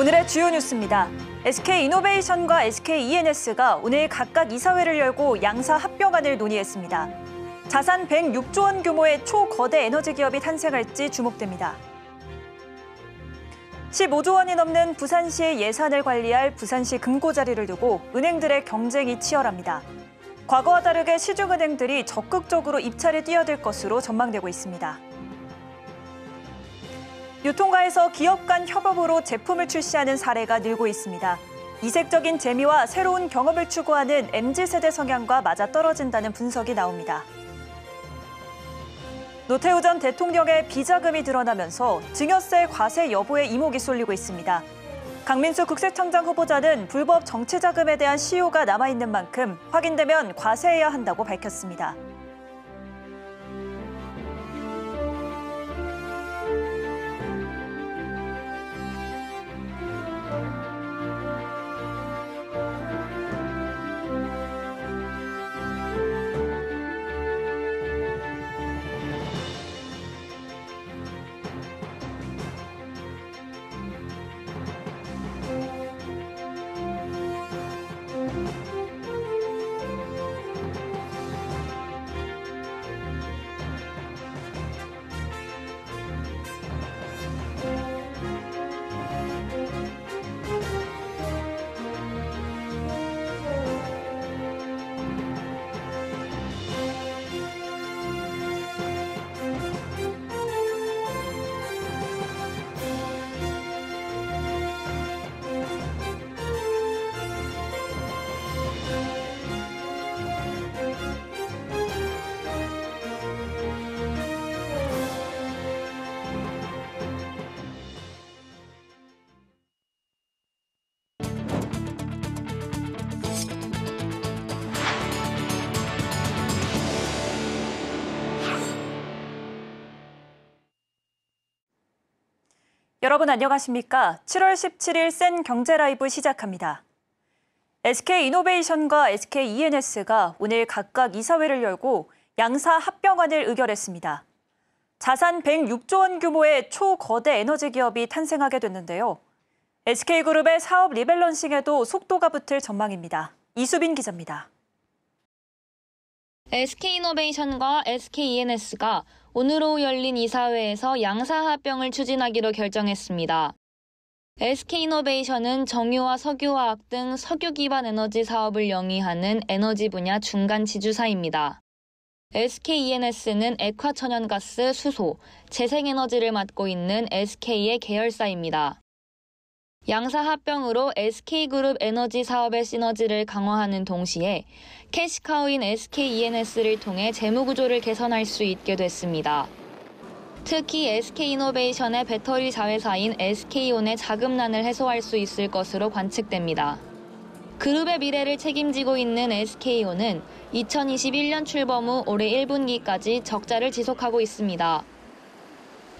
오늘의 주요 뉴스입니다. SK이노베이션과 SK-E&S가 오늘 각각 이사회를 열고 양사 합병안을 논의했습니다. 자산 106조 원 규모의 초거대 에너지 기업이 탄생할지 주목됩니다. 15조 원이 넘는 부산시의 예산을 관리할 부산시 금고 자리를 두고 은행들의 경쟁이 치열합니다. 과거와 다르게 시중은행들이 적극적으로 입찰에 뛰어들 것으로 전망되고 있습니다. 유통가에서 기업 간 협업으로 제품을 출시하는 사례가 늘고 있습니다. 이색적인 재미와 새로운 경험을 추구하는 MZ세대 성향과 맞아떨어진다는 분석이 나옵니다. 노태우 전 대통령의 비자금이 드러나면서 증여세 과세 여부에 이목이 쏠리고 있습니다. 강민수 국세청장 후보자는 불법 정치자금에 대한 시효가 남아있는 만큼 확인되면 과세해야 한다고 밝혔습니다. 여러분 안녕하십니까? 7월 17일 센 경제 라이브 시작합니다. SK이노베이션과 SK-E&S가 오늘 각각 이사회를 열고 양사 합병안을 의결했습니다. 자산 106조 원 규모의 초거대 에너지 기업이 탄생하게 됐는데요. SK그룹의 사업 리밸런싱에도 속도가 붙을 전망입니다. 이수빈 기자입니다. SK이노베이션과 SK-E&S가 오늘 오후 열린 이사회에서 양사 합병을 추진하기로 결정했습니다. SK이노베이션은 정유와 석유화학 등 석유 기반 에너지 사업을 영위하는 에너지 분야 중간 지주사입니다. SK-E&S는 액화천연가스, 수소, 재생에너지를 맡고 있는 SK의 계열사입니다. 양사 합병으로 SK그룹 에너지 사업의 시너지를 강화하는 동시에 캐시카우인 SK-E&S를 통해 재무구조를 개선할 수 있게 됐습니다. 특히 SK이노베이션의 배터리 자회사인 SK온의 자금난을 해소할 수 있을 것으로 관측됩니다. 그룹의 미래를 책임지고 있는 SK온은 2021년 출범 후 올해 1분기까지 적자를 지속하고 있습니다.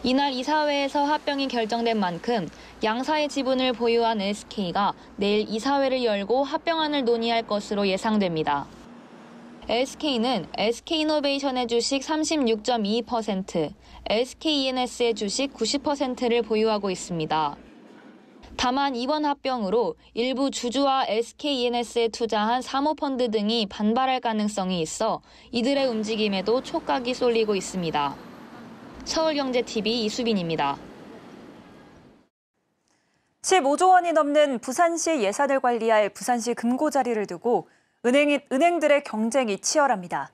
이날 이사회에서 합병이 결정된 만큼 양사의 지분을 보유한 SK가 내일 이사회를 열고 합병안을 논의할 것으로 예상됩니다. SK는 SK이노베이션의 주식 36.22%, SK-E&S의 주식 90%를 보유하고 있습니다. 다만 이번 합병으로 일부 주주와 SK-E&S에 투자한 사모펀드 등이 반발할 가능성이 있어 이들의 움직임에도 촉각이 쏠리고 있습니다. 서울경제TV 이수빈입니다. 15조 원이 넘는 부산시 예산을 관리할 부산시 금고 자리를 두고 은행들의 경쟁이 치열합니다.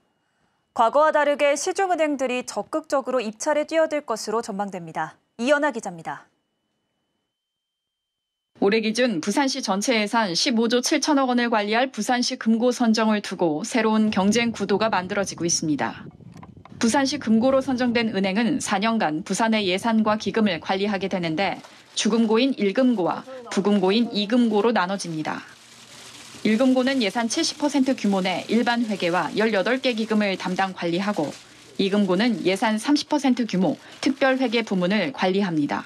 과거와 다르게 시중은행들이 적극적으로 입찰에 뛰어들 것으로 전망됩니다. 이연아 기자입니다. 올해 기준 부산시 전체 예산 15조 7천억 원을 관리할 부산시 금고 선정을 두고 새로운 경쟁 구도가 만들어지고 있습니다. 부산시 금고로 선정된 은행은 4년간 부산의 예산과 기금을 관리하게 되는데 주금고인 1금고와 부금고인 2금고로 나눠집니다. 1금고는 예산 70% 규모 내 일반 회계와 18개 기금을 담당 관리하고 2금고는 예산 30% 규모 특별 회계 부문을 관리합니다.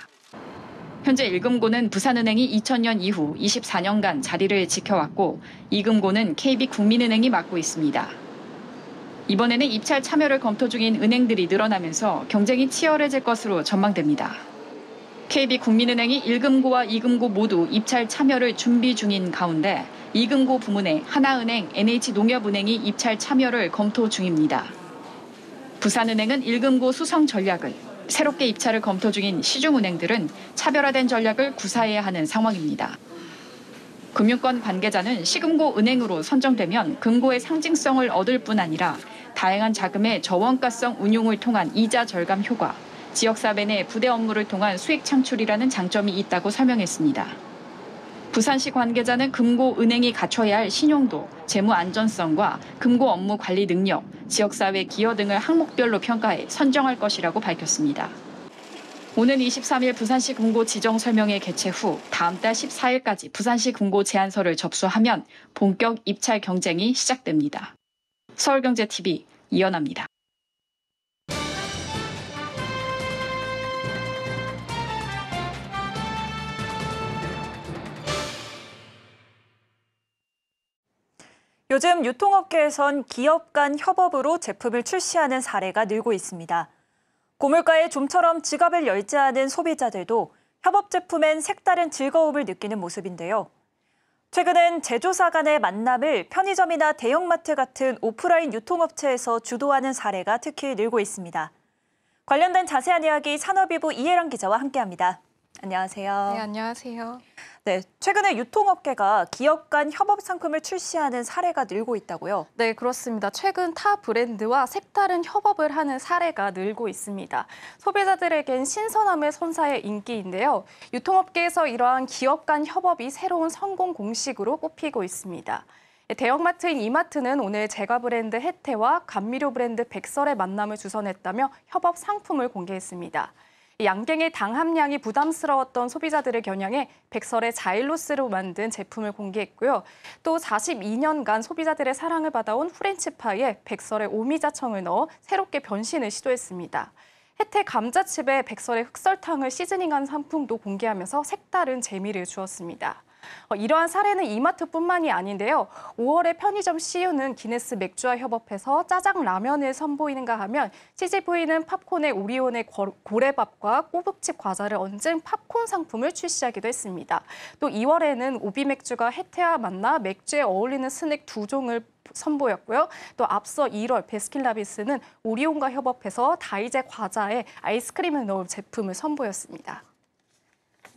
현재 1금고는 부산은행이 2000년 이후 24년간 자리를 지켜왔고 2금고는 KB국민은행이 맡고 있습니다. 이번에는 입찰 참여를 검토 중인 은행들이 늘어나면서 경쟁이 치열해질 것으로 전망됩니다. KB국민은행이 1금고와 2금고 모두 입찰 참여를 준비 중인 가운데 2금고 부문에 하나은행, NH농협은행이 입찰 참여를 검토 중입니다. 부산은행은 1금고 수성 전략을, 새롭게 입찰을 검토 중인 시중은행들은 차별화된 전략을 구사해야 하는 상황입니다. 금융권 관계자는 시금고 은행으로 선정되면 금고의 상징성을 얻을 뿐 아니라 다양한 자금의 저원가성 운용을 통한 이자 절감 효과, 지역사회 내 부대 업무를 통한 수익 창출이라는 장점이 있다고 설명했습니다. 부산시 관계자는 금고 은행이 갖춰야 할 신용도, 재무 안전성과 금고 업무 관리 능력, 지역사회 기여 등을 항목별로 평가해 선정할 것이라고 밝혔습니다. 오는 23일 부산시 금고 지정 설명회 개최 후 다음 달 14일까지 부산시 금고 제안서를 접수하면 본격 입찰 경쟁이 시작됩니다. 서울경제TV 이연아입니다. 요즘 유통업계에선 기업 간 협업으로 제품을 출시하는 사례가 늘고 있습니다. 고물가에 좀처럼 지갑을 열지 않은 소비자들도 협업 제품엔 색다른 즐거움을 느끼는 모습인데요. 최근엔 제조사 간의 만남을 편의점이나 대형마트 같은 오프라인 유통업체에서 주도하는 사례가 특히 늘고 있습니다. 관련된 자세한 이야기 산업일보 이혜랑 기자와 함께합니다. 안녕하세요. 네, 안녕하세요. 네, 최근에 유통업계가 기업 간 협업 상품을 출시하는 사례가 늘고 있다고요? 네, 그렇습니다. 최근 타 브랜드와 색다른 협업을 하는 사례가 늘고 있습니다. 소비자들에겐 신선함의 선사의 인기인데요. 유통업계에서 이러한 기업 간 협업이 새로운 성공 공식으로 꼽히고 있습니다. 대형마트인 이마트는 오늘 제과 브랜드 혜태와 감미료 브랜드 백설의 만남을 주선했다며 협업 상품을 공개했습니다. 양갱의 당 함량이 부담스러웠던 소비자들을 겨냥해 백설의 자일로스로 만든 제품을 공개했고요. 또 42년간 소비자들의 사랑을 받아온 프렌치파이에 백설의 오미자청을 넣어 새롭게 변신을 시도했습니다. 혜태 감자칩에 백설의 흑설탕을 시즈닝한 상품도 공개하면서 색다른 재미를 주었습니다. 이러한 사례는 이마트뿐만이 아닌데요. 5월에 편의점 CU는 기네스 맥주와 협업해서 짜장 라면을 선보이는가 하면 CGV는 팝콘에 오리온의 고래밥과 꼬북칩 과자를 얹은 팝콘 상품을 출시하기도 했습니다. 또 2월에는 오비맥주가 혜태와 만나 맥주에 어울리는 스낵 2종을 선보였고요. 또 앞서 1월 베스킨라빈스는 오리온과 협업해서 다이제 과자에 아이스크림을 넣은 제품을 선보였습니다.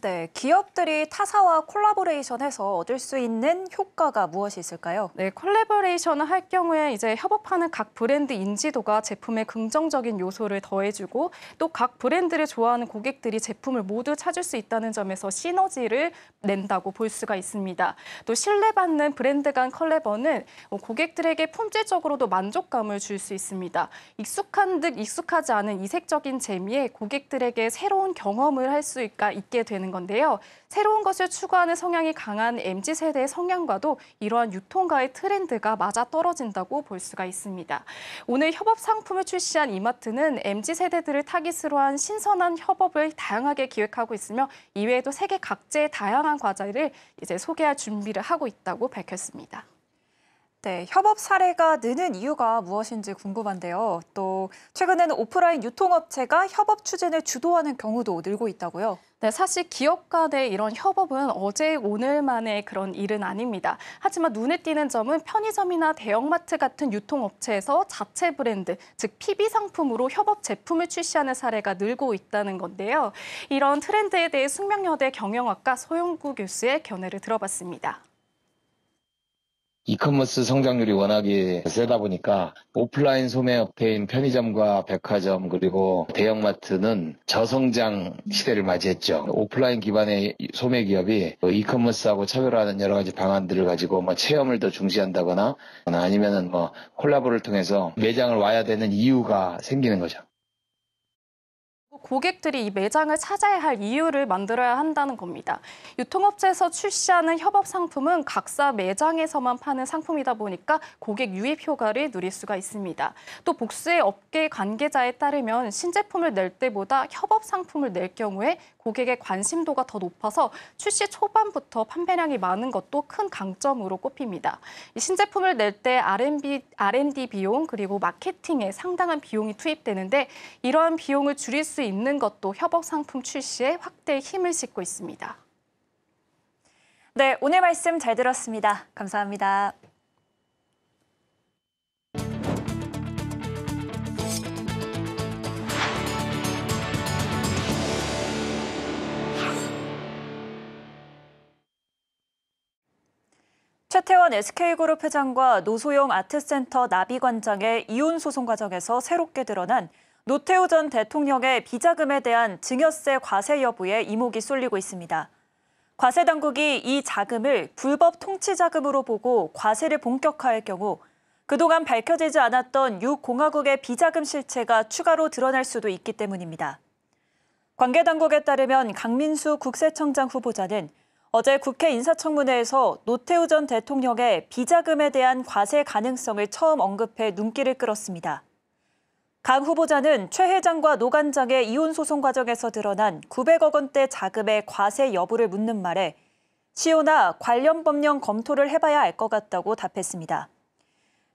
네, 기업들이 타사와 콜라보레이션해서 얻을 수 있는 효과가 무엇이 있을까요? 네, 콜라보레이션을 할 경우에 이제 협업하는 각 브랜드 인지도가 제품에 긍정적인 요소를 더해주고 또 각 브랜드를 좋아하는 고객들이 제품을 모두 찾을 수 있다는 점에서 시너지를 낸다고 볼 수가 있습니다. 또 신뢰받는 브랜드 간 콜라보는 고객들에게 품질적으로도 만족감을 줄 수 있습니다. 익숙한 듯 익숙하지 않은 이색적인 재미에 고객들에게 새로운 경험을 할 수 있게 되는 건데요. 새로운 것을 추구하는 성향이 강한 MZ세대의 성향과도 이러한 유통가의 트렌드가 맞아떨어진다고 볼 수가 있습니다. 오늘 협업 상품을 출시한 이마트는 MZ세대들을 타깃으로 한 신선한 협업을 다양하게 기획하고 있으며 이외에도 세계 각지의 다양한 과자를 이제 소개할 준비를 하고 있다고 밝혔습니다. 네, 협업 사례가 느는 이유가 무엇인지 궁금한데요. 또 최근에는 오프라인 유통업체가 협업 추진을 주도하는 경우도 늘고 있다고요? 네, 사실 기업 간의 이런 협업은 어제 오늘만의 그런 일은 아닙니다. 하지만 눈에 띄는 점은 편의점이나 대형마트 같은 유통업체에서 자체 브랜드, 즉 PB 상품으로 협업 제품을 출시하는 사례가 늘고 있다는 건데요. 이런 트렌드에 대해 숙명여대 경영학과 소영구 교수의 견해를 들어봤습니다. 이커머스 성장률이 워낙에 세다 보니까 오프라인 소매업체인 편의점과 백화점 그리고 대형마트는 저성장 시대를 맞이했죠. 오프라인 기반의 소매 기업이 이커머스하고 차별화하는 여러 가지 방안들을 가지고 체험을 더 중시한다거나 아니면은 콜라보를 통해서 매장을 와야 되는 이유가 생기는 거죠. 고객들이 이 매장을 찾아야 할 이유를 만들어야 한다는 겁니다. 유통업체에서 출시하는 협업 상품은 각사 매장에서만 파는 상품이다 보니까 고객 유입 효과를 누릴 수가 있습니다. 또 복수의 업계 관계자에 따르면 신제품을 낼 때보다 협업 상품을 낼 경우에 고객의 관심도가 더 높아서 출시 초반부터 판매량이 많은 것도 큰 강점으로 꼽힙니다. 이 신제품을 낼 때 R&D 비용 그리고 마케팅에 상당한 비용이 투입되는데 이러한 비용을 줄일 수 있는 것도 협업 상품 출시에 확대의 힘을 싣고 있습니다. 네, 오늘 말씀 잘 들었습니다. 감사합니다. 최태원 SK그룹 회장과 노소영 아트센터 나비관장의 이혼 소송 과정에서 새롭게 드러난 노태우 전 대통령의 비자금에 대한 증여세 과세 여부에 이목이 쏠리고 있습니다. 과세 당국이 이 자금을 불법 통치 자금으로 보고 과세를 본격화할 경우 그동안 밝혀지지 않았던 유공화국의 비자금 실체가 추가로 드러날 수도 있기 때문입니다. 관계 당국에 따르면 강민수 국세청장 후보자는 어제 국회 인사청문회에서 노태우 전 대통령의 비자금에 대한 과세 가능성을 처음 언급해 눈길을 끌었습니다. 강 후보자는 최 회장과 노 관장의 이혼 소송 과정에서 드러난 900억 원대 자금의 과세 여부를 묻는 말에 시효나 관련 법령 검토를 해봐야 알 것 같다고 답했습니다.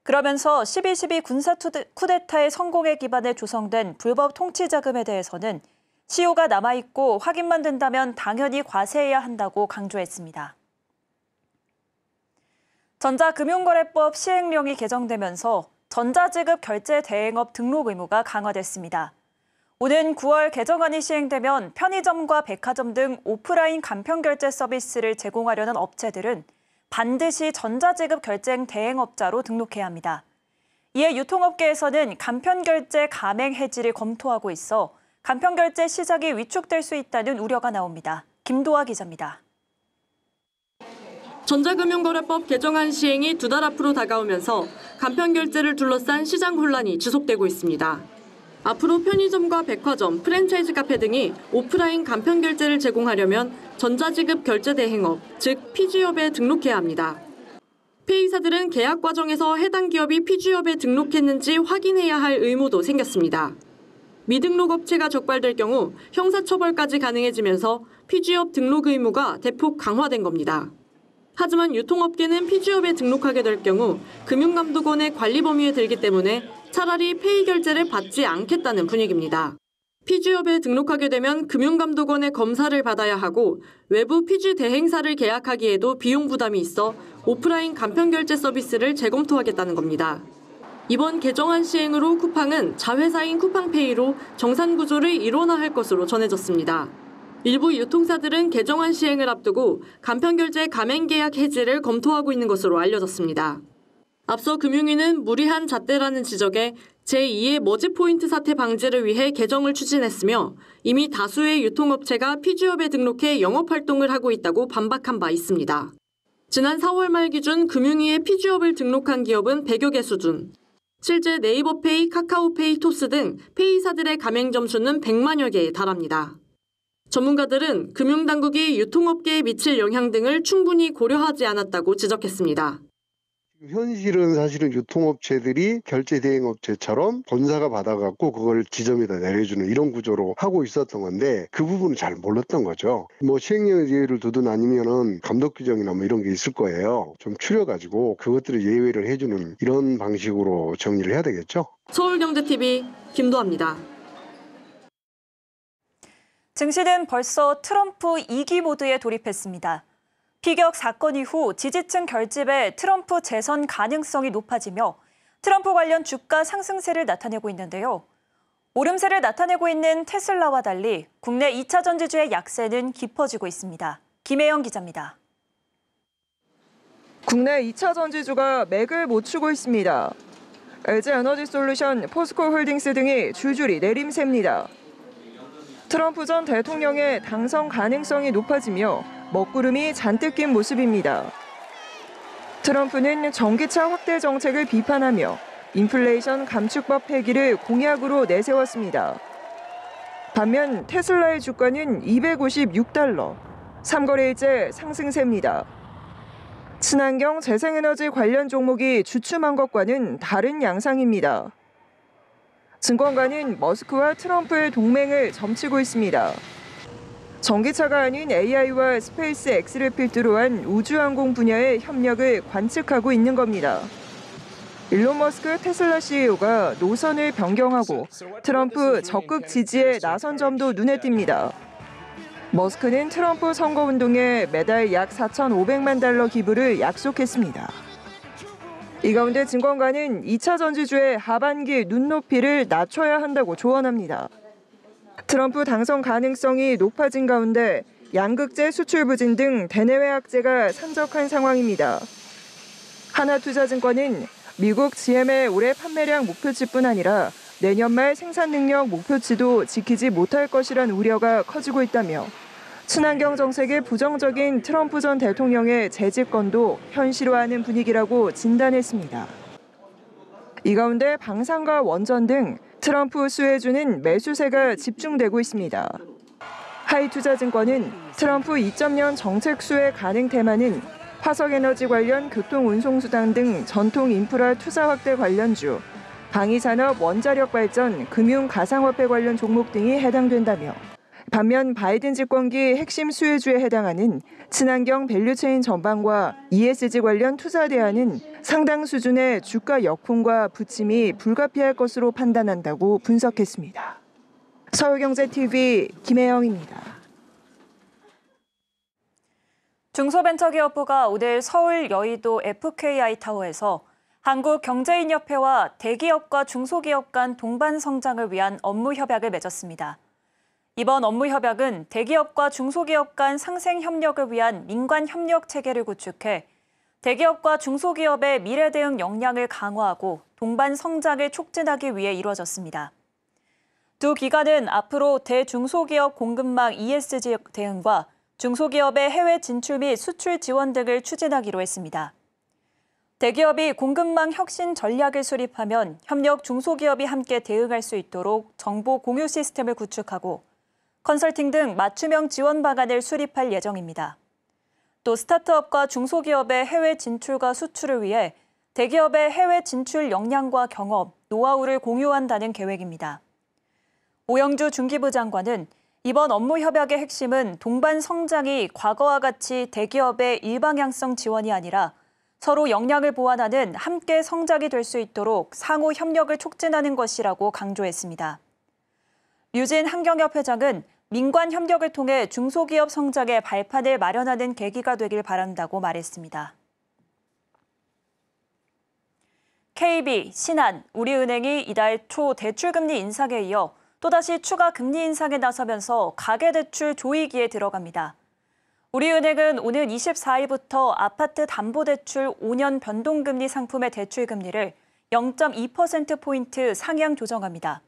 그러면서 12.12 군사 쿠데타의 성공에 기반해 조성된 불법 통치 자금에 대해서는 시효가 남아있고 확인만 된다면 당연히 과세해야 한다고 강조했습니다. 전자금융거래법 시행령이 개정되면서 전자지급 결제 대행업 등록 의무가 강화됐습니다. 오는 9월 개정안이 시행되면 편의점과 백화점 등 오프라인 간편결제 서비스를 제공하려는 업체들은 반드시 전자지급 결제 대행업자로 등록해야 합니다. 이에 유통업계에서는 간편결제 가맹 해지를 검토하고 있어 간편결제 시작이 위축될 수 있다는 우려가 나옵니다. 김도아 기자입니다. 전자금융거래법 개정안 시행이 2달 앞으로 다가오면서 간편결제를 둘러싼 시장 혼란이 지속되고 있습니다. 앞으로 편의점과 백화점, 프랜차이즈 카페 등이 오프라인 간편결제를 제공하려면 전자지급 결제 대행업, 즉 피지업에 등록해야 합니다. 페이사들은 계약 과정에서 해당 기업이 피지업에 등록했는지 확인해야 할 의무도 생겼습니다. 미등록 업체가 적발될 경우 형사처벌까지 가능해지면서 피지업 등록 의무가 대폭 강화된 겁니다. 하지만 유통업계는 피지업에 등록하게 될 경우 금융감독원의 관리 범위에 들기 때문에 차라리 페이 결제를 받지 않겠다는 분위기입니다. 피지업에 등록하게 되면 금융감독원의 검사를 받아야 하고 외부 피지 대행사를 계약하기에도 비용 부담이 있어 오프라인 간편결제 서비스를 재검토하겠다는 겁니다. 이번 개정안 시행으로 쿠팡은 자회사인 쿠팡페이로 정산 구조를 일원화할 것으로 전해졌습니다. 일부 유통사들은 개정안 시행을 앞두고 간편결제 가맹계약 해지를 검토하고 있는 것으로 알려졌습니다. 앞서 금융위는 무리한 잣대라는 지적에 제2의 머지포인트 사태 방지를 위해 개정을 추진했으며 이미 다수의 유통업체가 피지업에 등록해 영업활동을 하고 있다고 반박한 바 있습니다. 지난 4월 말 기준 금융위에 피지업을 등록한 기업은 100여 개 수준. 실제 네이버페이, 카카오페이, 토스 등 페이사들의 가맹점 수는 100만여 개에 달합니다. 전문가들은 금융당국이 유통업계에 미칠 영향 등을 충분히 고려하지 않았다고 지적했습니다. 현실은 사실은 유통업체들이 결제대행업체처럼 본사가 받아갖고 그걸 지점에다 내려주는 이런 구조로 하고 있었던 건데 그 부분은 잘 몰랐던 거죠. 뭐 시행령 예외를 두든 아니면은 감독 규정이나 뭐 이런 게 있을 거예요. 좀 추려가지고 그것들을 예외를 해주는 이런 방식으로 정리를 해야 되겠죠. 서울경제TV 김도아입니다. 증시는 벌써 트럼프 2기 모드에 돌입했습니다. 피격 사건 이후 지지층 결집에 트럼프 재선 가능성이 높아지며 트럼프 관련 주가 상승세를 나타내고 있는데요. 오름세를 나타내고 있는 테슬라와 달리 국내 2차 전지주의 약세는 깊어지고 있습니다. 김혜영 기자입니다. 국내 2차 전지주가 맥을 못 추고 있습니다. LG에너지솔루션, 포스코홀딩스 등이 줄줄이 내림셉니다. 트럼프 전 대통령의 당선 가능성이 높아지며 먹구름이 잔뜩 낀 모습입니다. 트럼프는 전기차 확대 정책을 비판하며 인플레이션 감축법 폐기를 공약으로 내세웠습니다. 반면 테슬라의 주가는 $256, 3거래일째 상승세입니다. 친환경 재생에너지 관련 종목이 주춤한 것과는 다른 양상입니다. 증권가는 머스크와 트럼프의 동맹을 점치고 있습니다. 전기차가 아닌 AI와 스페이스 X를 필두로 한 우주항공 분야의 협력을 관측하고 있는 겁니다. 일론 머스크 테슬라 CEO가 노선을 변경하고 트럼프 적극 지지에 나선 점도 눈에 띕니다. 머스크는 트럼프 선거운동에 매달 약 4,500만 달러 기부를 약속했습니다. 이 가운데 증권가는 2차 전지주의 하반기 눈높이를 낮춰야 한다고 조언합니다. 트럼프 당선 가능성이 높아진 가운데 양극재 수출 부진 등 대내외 악재가 산적한 상황입니다. 하나투자증권은 미국 GM의 올해 판매량 목표치뿐 아니라 내년 말 생산 능력 목표치도 지키지 못할 것이란 우려가 커지고 있다며 친환경 정책에 부정적인 트럼프 전 대통령의 재집권도 현실화하는 분위기라고 진단했습니다. 이 가운데 방산과 원전 등 트럼프 수혜주는 매수세가 집중되고 있습니다. 하이투자증권은 트럼프 2.0 정책 수혜 가능 테마는 화석에너지 관련 교통운송수단 등 전통 인프라 투자 확대 관련주, 방위산업 원자력 발전, 금융 가상화폐 관련 종목 등이 해당된다며 반면 바이든 집권기 핵심 수혜주에 해당하는 친환경 밸류체인 전반과 ESG 관련 투자 대안은 상당 수준의 주가 역풍과 부침이 불가피할 것으로 판단한다고 분석했습니다. 서울경제TV 김혜영입니다. 중소벤처기업부가 오늘 서울 여의도 FKI타워에서 한국경제인협회와 대기업과 중소기업 간 동반 성장을 위한 업무 협약을 맺었습니다. 이번 업무 협약은 대기업과 중소기업 간 상생 협력을 위한 민관 협력 체계를 구축해 대기업과 중소기업의 미래 대응 역량을 강화하고 동반 성장을 촉진하기 위해 이루어졌습니다. 두 기관은 앞으로 대중소기업 공급망 ESG 대응과 중소기업의 해외 진출 및 수출 지원 등을 추진하기로 했습니다. 대기업이 공급망 혁신 전략을 수립하면 협력 중소기업이 함께 대응할 수 있도록 정보 공유 시스템을 구축하고 컨설팅 등 맞춤형 지원 방안을 수립할 예정입니다. 또 스타트업과 중소기업의 해외 진출과 수출을 위해 대기업의 해외 진출 역량과 경험, 노하우를 공유한다는 계획입니다. 오영주 중기부 장관은 이번 업무 협약의 핵심은 동반 성장이 과거와 같이 대기업의 일방향성 지원이 아니라 서로 역량을 보완하는 함께 성장이 될 수 있도록 상호 협력을 촉진하는 것이라고 강조했습니다. 류진 한경협 회장은 민관 협력을 통해 중소기업 성장의 발판을 마련하는 계기가 되길 바란다고 말했습니다. KB, 신한, 우리은행이 이달 초 대출금리 인상에 이어 또다시 추가 금리 인상에 나서면서 가계대출 조이기에 들어갑니다. 우리은행은 오는 24일부터 아파트 담보대출 5년 변동금리 상품의 대출금리를 0.2%포인트 상향 조정합니다.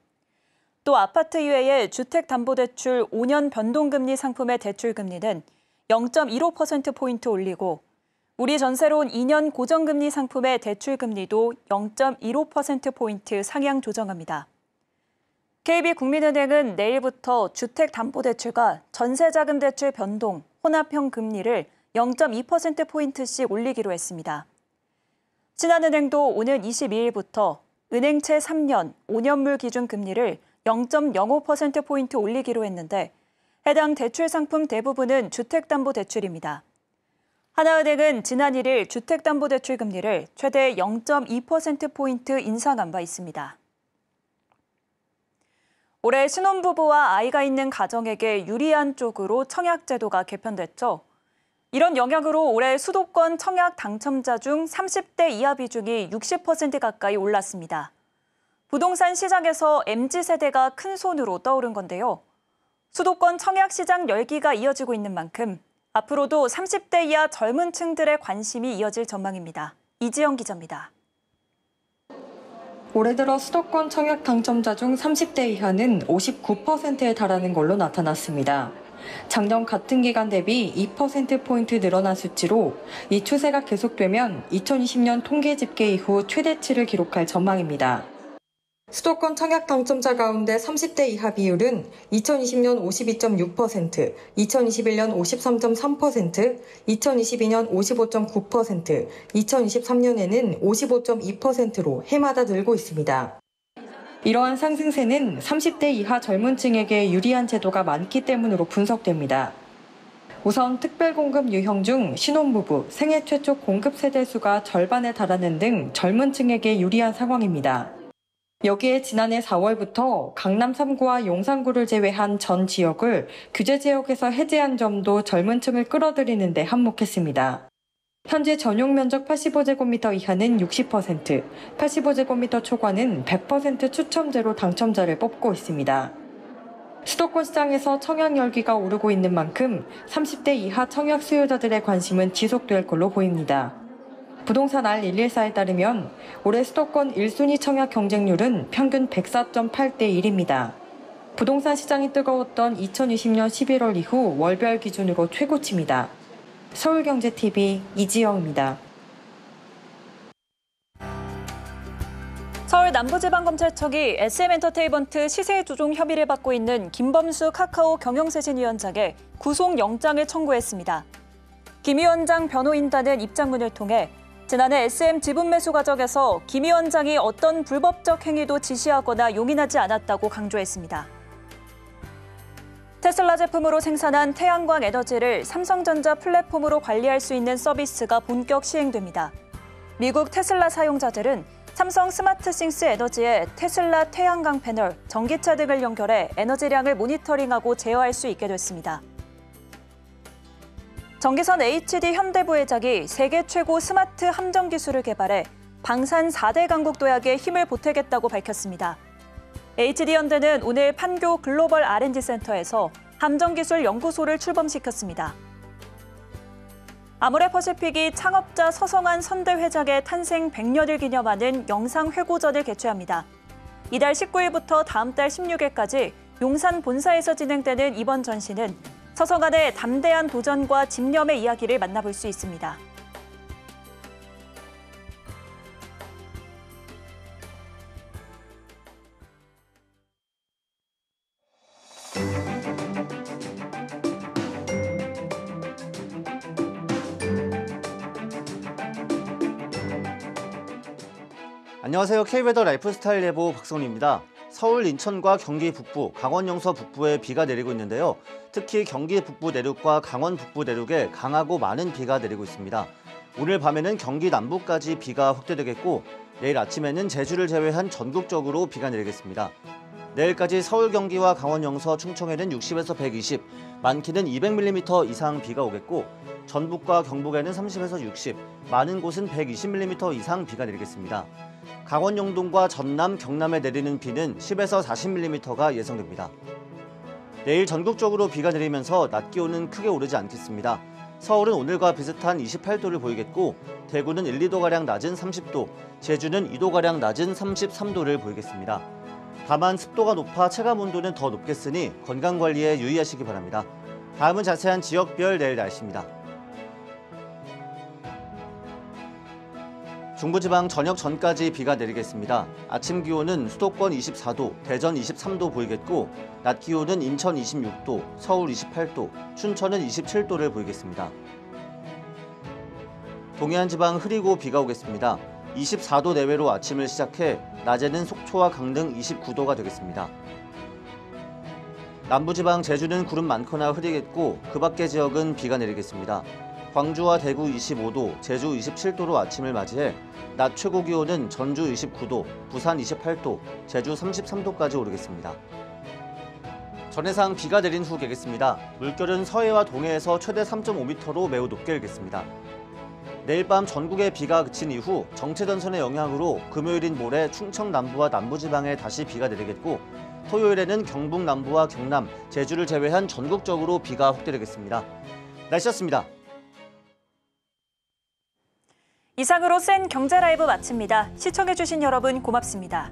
또 아파트 이외의 주택담보대출 5년 변동금리 상품의 대출금리는 0.15%포인트 올리고 우리 전세론 2년 고정금리 상품의 대출금리도 0.15%포인트 상향 조정합니다. KB국민은행은 내일부터 주택담보대출과 전세자금대출 변동, 혼합형 금리를 0.2%포인트씩 올리기로 했습니다. 신한은행도 오는 22일부터 은행채 3년, 5년물 기준 금리를 0.05%포인트 올리기로 했는데 해당 대출 상품 대부분은 주택담보대출입니다. 하나은행은 지난 1일 주택담보대출 금리를 최대 0.2%포인트 인상한 바 있습니다. 올해 신혼부부와 아이가 있는 가정에게 유리한 쪽으로 청약제도가 개편됐죠. 이런 영향으로 올해 수도권 청약 당첨자 중 30대 이하 비중이 60% 가까이 올랐습니다. 부동산 시장에서 MZ세대가 큰 손으로 떠오른 건데요. 수도권 청약 시장 열기가 이어지고 있는 만큼 앞으로도 30대 이하 젊은 층들의 관심이 이어질 전망입니다. 이지영 기자입니다. 올해 들어 수도권 청약 당첨자 중 30대 이하는 59%에 달하는 걸로 나타났습니다. 작년 같은 기간 대비 2%포인트 늘어난 수치로 이 추세가 계속되면 2020년 통계 집계 이후 최대치를 기록할 전망입니다. 수도권 청약 당첨자 가운데 30대 이하 비율은 2020년 52.6%, 2021년 53.3%, 2022년 55.9%, 2023년에는 55.2%로 해마다 늘고 있습니다. 이러한 상승세는 30대 이하 젊은 층에게 유리한 제도가 많기 때문으로 분석됩니다. 우선 특별공급 유형 중 신혼부부, 생애 최초 공급 세대 수가 절반에 달하는 등 젊은 층에게 유리한 상황입니다. 여기에 지난해 4월부터 강남 3구와 용산구를 제외한 전 지역을 규제 지역에서 해제한 점도 젊은 층을 끌어들이는 데 한몫했습니다. 현재 전용 면적 85제곱미터 이하는 60%, 85제곱미터 초과는 100% 추첨제로 당첨자를 뽑고 있습니다. 수도권 시장에서 청약 열기가 오르고 있는 만큼 30대 이하 청약 수요자들의 관심은 지속될 걸로 보입니다. 부동산 R114에 따르면 올해 수도권 1순위 청약 경쟁률은 평균 104.8대 1입니다. 부동산 시장이 뜨거웠던 2020년 11월 이후 월별 기준으로 최고치입니다. 서울경제TV 이지영입니다. 서울 남부지방검찰청이 SM엔터테인먼트 시세 조종 혐의를 받고 있는 김범수 카카오 경영쇄신위원장에 구속영장을 청구했습니다. 김 위원장 변호인단은 입장문을 통해 지난해 SM 지분 매수 과정에서 김 위원장이 어떤 불법적 행위도 지시하거나 용인하지 않았다고 강조했습니다. 테슬라 제품으로 생산한 태양광 에너지를 삼성전자 플랫폼으로 관리할 수 있는 서비스가 본격 시행됩니다. 미국 테슬라 사용자들은 삼성 스마트싱스 에너지에 테슬라 태양광 패널, 전기차 등을 연결해 에너지량을 모니터링하고 제어할 수 있게 됐습니다. 정기선 HD 현대 부회장이 세계 최고 스마트 함정 기술을 개발해 방산 4대 강국 도약에 힘을 보태겠다고 밝혔습니다. HD 현대는 오늘 판교 글로벌 R&D 센터에서 함정기술 연구소를 출범시켰습니다. 아모레퍼시픽이 창업자 서성한 선대 회장의 탄생 100년을 기념하는 영상 회고전을 개최합니다. 이달 19일부터 다음 달 16일까지 용산 본사에서 진행되는 이번 전시는 서성한의 담대한 도전과 집념의 이야기를 만나볼 수 있습니다. 안녕하세요. K웨더 라이프스타일 예보 박성훈입니다. 서울, 인천과 경기 북부, 강원 영서 북부에 비가 내리고 있는데요. 특히 경기 북부 내륙과 강원 북부 내륙에 강하고 많은 비가 내리고 있습니다. 오늘 밤에는 경기 남부까지 비가 확대되겠고 내일 아침에는 제주를 제외한 전국적으로 비가 내리겠습니다. 내일까지 서울, 경기와 강원 영서, 충청에는 60에서 120, 많게는 200mm 이상 비가 오겠고 전북과 경북에는 30에서 60, 많은 곳은 120mm 이상 비가 내리겠습니다. 강원 영동과 전남, 경남에 내리는 비는 10에서 40mm가 예상됩니다. 내일 전국적으로 비가 내리면서 낮 기온은 크게 오르지 않겠습니다. 서울은 오늘과 비슷한 28도를 보이겠고 대구는 1, 2도가량 낮은 30도, 제주는 2도가량 낮은 33도를 보이겠습니다. 다만 습도가 높아 체감온도는 더 높겠으니 건강관리에 유의하시기 바랍니다. 다음은 자세한 지역별 내일 날씨입니다. 중부지방 저녁 전까지 비가 내리겠습니다. 아침 기온은 수도권 24도, 대전 23도 보이겠고 낮 기온은 인천 26도, 서울 28도, 춘천은 27도를 보이겠습니다. 동해안 지방 흐리고 비가 오겠습니다. 24도 내외로 아침을 시작해 낮에는 속초와 강릉 29도가 되겠습니다. 남부지방 제주는 구름 많거나 흐리겠고 그 밖의 지역은 비가 내리겠습니다. 광주와 대구 25도, 제주 27도로 아침을 맞이해 낮 최고 기온은 전주 29도, 부산 28도, 제주 33도까지 오르겠습니다. 전해상 비가 내린 후 개겠습니다. 물결은 서해와 동해에서 최대 3.5m로 매우 높게 일겠습니다. 내일 밤 전국에 비가 그친 이후 정체전선의 영향으로 금요일인 모레 충청 남부와 남부지방에 다시 비가 내리겠고 토요일에는 경북 남부와 경남, 제주를 제외한 전국적으로 비가 확대되겠습니다. 날씨였습니다. 이상으로 센 경제 라이브 마칩니다. 시청해주신 여러분 고맙습니다.